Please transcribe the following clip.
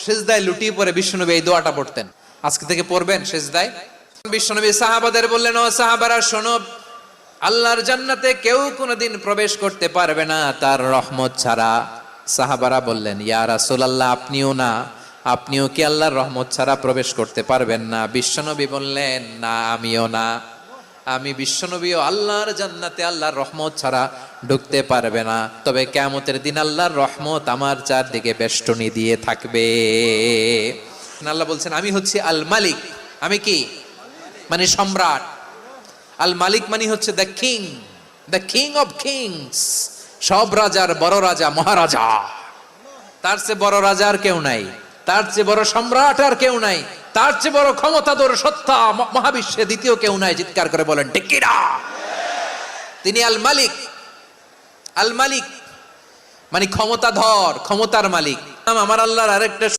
সিজদায় লুটিয়ে পড়ে বিশ্বনবী এই দোয়াটা পড়তেন। আজকে থেকে পড়বেন সিজদায়। বিশ্বনবী সাহাবাদের বললেন, ও সাহাবারা শোনো, আল্লাহর জান্নাতে কেউ কোনোদিন প্রবেশ করতে পারবে না তার রহমত ছাড়া। সাহাবারা বললেন, ইয়া রাসূলুল্লাহ, আপনিও কি আল্লাহর রহমত ছাড়া প্রবেশ করতে পারবেন না? বিশ্বনবী বললেন, না, আমিও না। আমি বিশ্বনবীও আল্লাহর জান্নাতে আল্লাহর রহমত ছাড়া ঢুকতে পারবে না, তবে কিয়ামতের দিন আল্লাহর রহমত আমার চারদিকে বেষ্টনী দিয়ে থাকবে। আল্লাহ বলছেন, আমি হচ্ছি আল মালিক। আমি কি? মানে সম্রাট। আল মালিক মানে হচ্ছে দ্য কিং অফ কিংস। সব রাজার বড় রাজা, মহারাজা। তার চেয়ে বড় রাজা আর কেউ নাই, তার চেয়ে বড় সম্রাট আর কেউ নাই, তার চেয়ে বড় ক্ষমতাধর সত্তা মহাবিশ্বে দ্বিতীয় কেউ নাই। চিৎকার করে বলেন ঠিক কিনা? তিনি আল মালিক। আল মালিক মানে ক্ষমতাধর, ক্ষমতার মালিক। আমার আল্লাহর আরেকটা